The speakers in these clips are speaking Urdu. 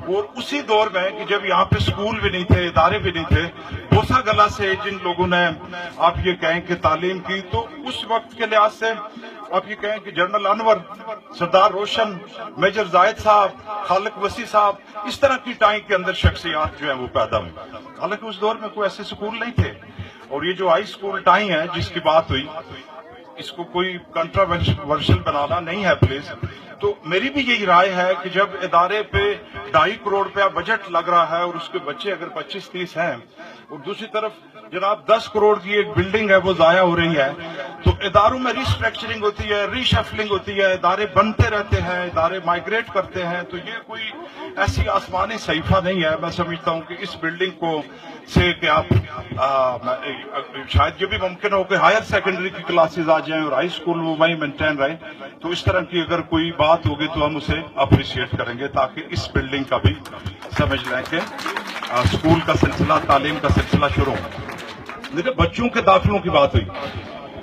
اور اسی دور میں کہ جب یہاں پہ اسکول بھی نہیں تھے، ادارے بھی نہیں تھے، بوسا گلا سے جن لوگوں نے آپ یہ کہیں کہ تعلیم کی، تو اس وقت کے لحاظ سے آپ یہ کہیں کہ جنرل انور، سردار روشن، میجر زاہد صاحب، خالق وسیع صاحب، اس طرح کی ٹائم کے اندر شخصیات جو ہیں وہ پیدا ہوئی۔ حالانکہ اس دور میں کوئی ایسے اسکول نہیں تھے، اور یہ جو ہائی اسکول ٹائم ہے جس کی بات ہوئی، اس کو کوئی کنٹراورشل بنانا نہیں ہے پلیز۔ تو میری بھی یہی رائے ہے کہ جب ادارے پہ 2.5 کروڑ روپیہ بجٹ لگ رہا ہے اور اس کے بچے اگر 25-30 ہیں، اور دوسری طرف جناب 10 کروڑ کی ایک بلڈنگ ہے وہ ضائع ہو رہی ہے، تو اداروں میں ری سٹرکچرنگ ہوتی ہے، ری شفلنگ ہوتی ہے، ادارے بنتے رہتے ہیں، ادارے مائگریٹ کرتے ہیں، تو یہ کوئی ایسی آسمانی صحیفہ نہیں ہے۔ میں سمجھتا ہوں کہ اس بلڈنگ کو سے کہ آپ شاید یہ بھی ممکن ہو کہ ہائر سیکنڈری کی کلاسز آ جائیں اور ہائی اسکول وہ وہیں مینٹین رہے، تو اس طرح کی اگر کوئی بات ہوگی تو ہم اسے اپریشیٹ کریں گے، تاکہ اس بلڈنگ کا بھی سمجھ لیں کہ اسکول کا سلسلہ، تعلیم کا سلسلہ شروع ہو۔ دیکھیں بچوں کے داخلوں کی بات ہوئی،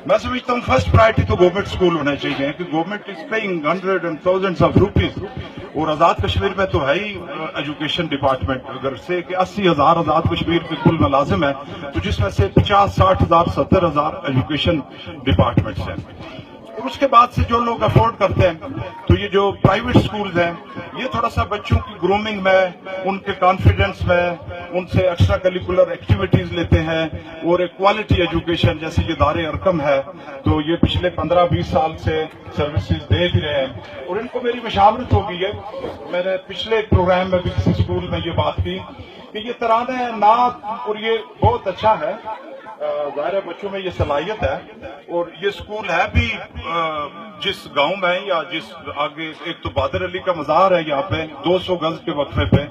میں سمجھتا ہوں فرسٹ پرائرٹی تو گورنمنٹ اسکول ہونے چاہیے، کہ government is paying hundred and thousands of rupees, اور آزاد کشمیر میں تو ہے ہی ایجوکیشن ڈپارٹمنٹ، اگر سے کہ 80,000 آزاد کشمیر کے کل ملازم ہیں، تو جس میں سے 50-60,000 70,000 ایجوکیشن ڈپارٹمنٹس ہیں۔ اور اس کے بعد سے جو لوگ افورڈ کرتے ہیں، تو یہ جو پرائیویٹ سکولز ہیں، یہ تھوڑا سا بچوں کی گرومنگ میں، ان کے کانفیڈنس میں، ان سے ایکسٹرا کریکولر ایکٹیویٹیز لیتے ہیں، اور ایک کوالٹی ایجوکیشن جیسے یہ دار ارقم ہے، تو یہ پچھلے 15-20 سال سے سروسز دے بھی رہے ہیں، اور ان کو میری مشاورت ہو گئی ہے۔ میں نے پچھلے ایک پروگرام میں بھی کسی اسکول میں یہ بات کی کہ یہ ترانے نعت اور یہ بہت اچھا ہے، ظاہر ہے بچوں میں یہ صلاحیت ہے، اور یہ اسکول ہے بھی جس گاؤں میں یا جس آگے، ایک تو بہادر علی کا مزار ہے یہاں پہ 200 گز کے وقفے پہ،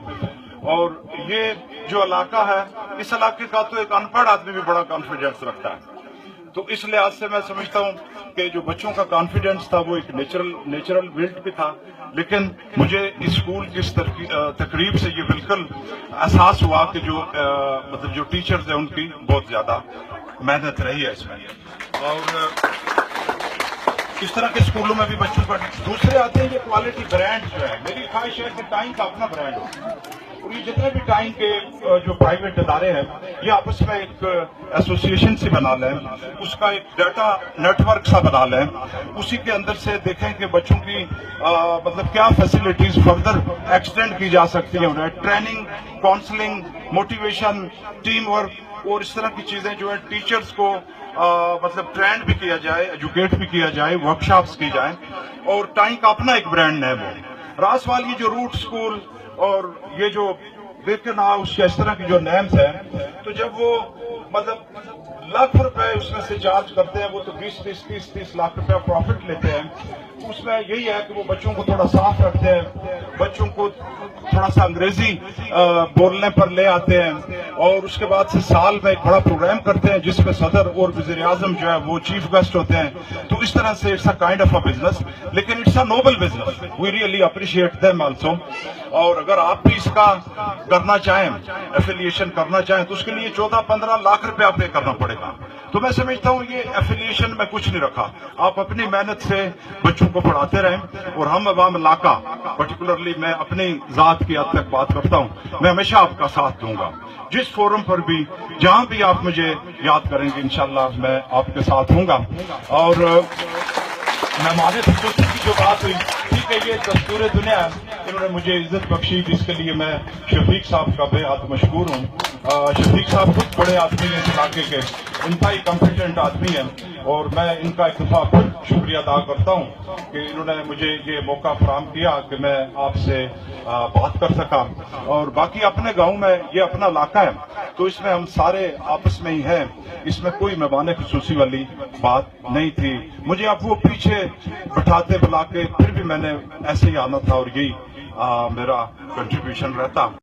اور یہ جو علاقہ ہے، اس علاقے کا تو ایک ان پڑھ آدمی بھی بڑا کانفیڈنس رکھتا ہے، تو اس لحاظ سے میں سمجھتا ہوں کہ جو بچوں کا کانفیڈنس تھا وہ ایک نیچرل بلٹ بھی تھا، لیکن مجھے اسکول کی اس تقریب سے یہ بالکل احساس ہوا کہ جو مطلب جو ٹیچرز ہیں ان کی بہت زیادہ محنت رہی ہے اس میں، اور اس طرح کے اسکولوں میں بھی بچوں کا۔ دوسرے آتے ہیں یہ کوالٹی برانڈ جو ہے، میری خواہش ہے کہ ٹائم کا اپنا برانڈ ہو، اور یہ جتنے بھی ٹائم کے جو پرائیویٹ ادارے ہیں یہ آپس میں ایک ایسوسیشن سے بنا لیں، اس کا ایک ڈیٹا نیٹ ورک سا بنا لیں، اسی کے اندر سے دیکھیں کہ بچوں کی مطلب کیا فیسلٹیز فردر ایکسٹینڈ کی جا سکتی ہیں، training, counselling, motivation, team work, اور اس طرح کی چیزیں جو ہے ٹیچرز کو مطلب ٹرینڈ بھی کیا جائے، ایجوکیٹ بھی کیا جائے، ورکشاپس کی جائیں، اور ٹائم کا اپنا ایک برانڈ نیم ہو۔ راس والی جو روٹ سکول اور یہ جو بیکن ہاؤس یا اس طرح کی جو نیمز ہیں، تو جب وہ مطلب لاکھ روپے اس میں سے چارج کرتے ہیں، وہ تو 20-30 لاکھ روپے پروفٹ لیتے ہیں، اس میں یہی ہے کہ وہ بچوں کو تھوڑا صاف رکھتے ہیں، بچوں کو تھوڑا سا انگریزی بولنے پر لے آتے ہیں، اور اس کے بعد سے سال میں ایک بڑا پروگرام کرتے ہیں جس میں صدر اور وزیر اعظم جو ہے وہ چیف گیسٹ ہوتے ہیں، تو اس طرح سے it's a kind of a business, لیکن it's a noble business, we really appreciate them also. اور اگر آپ بھی اس کا کرنا چاہیں، ایفیلیشن کرنا چاہیں، تو اس کے لیے 14-15 لاکھ روپے پے کرنا پڑے گا۔ تو میں سمجھتا ہوں یہ ایفیلیشن میں کچھ نہیں رکھا، آپ اپنی محنت سے بچوں کو پڑھاتے رہیں، اور ہم عوام علاقہ پرٹیکولرلی میں اپنی ذات کی حد تک بات کرتا ہوں، میں ہمیشہ آپ کا ساتھ دوں گا، جس فورم پر بھی، جہاں بھی آپ مجھے یاد کریں گے انشاءاللہ میں آپ کے ساتھ ہوں گا۔ اور مہمان خصوصی کی جو بات ہوئی، ٹھیک ہے یہ دستور دنیا ہے، انہوں نے مجھے عزت بخشی، جس کے لیے میں شفیق صاحب کا بے حد مشکور ہوں۔ شفیق صاحب خود بڑے آدمی ہیں اس علاقے کے، انتہائی کمپیٹنٹ آدمی ہیں، اور میں ان کا ایک دفعہ پھر شکریہ ادا کرتا ہوں کہ انہوں نے مجھے یہ موقع فراہم کیا کہ میں آپ سے بات کر سکا۔ اور باقی اپنے گاؤں میں یہ اپنا علاقہ ہے، تو اس میں ہم سارے آپس میں ہی ہیں، اس میں کوئی مہمان خصوصی والی بات نہیں تھی۔ مجھے اب وہ پیچھے بٹھاتے بلا کے پھر بھی میں نے ایسے ہی آنا تھا، اور یہی میرا کنٹریبیوشن رہتا۔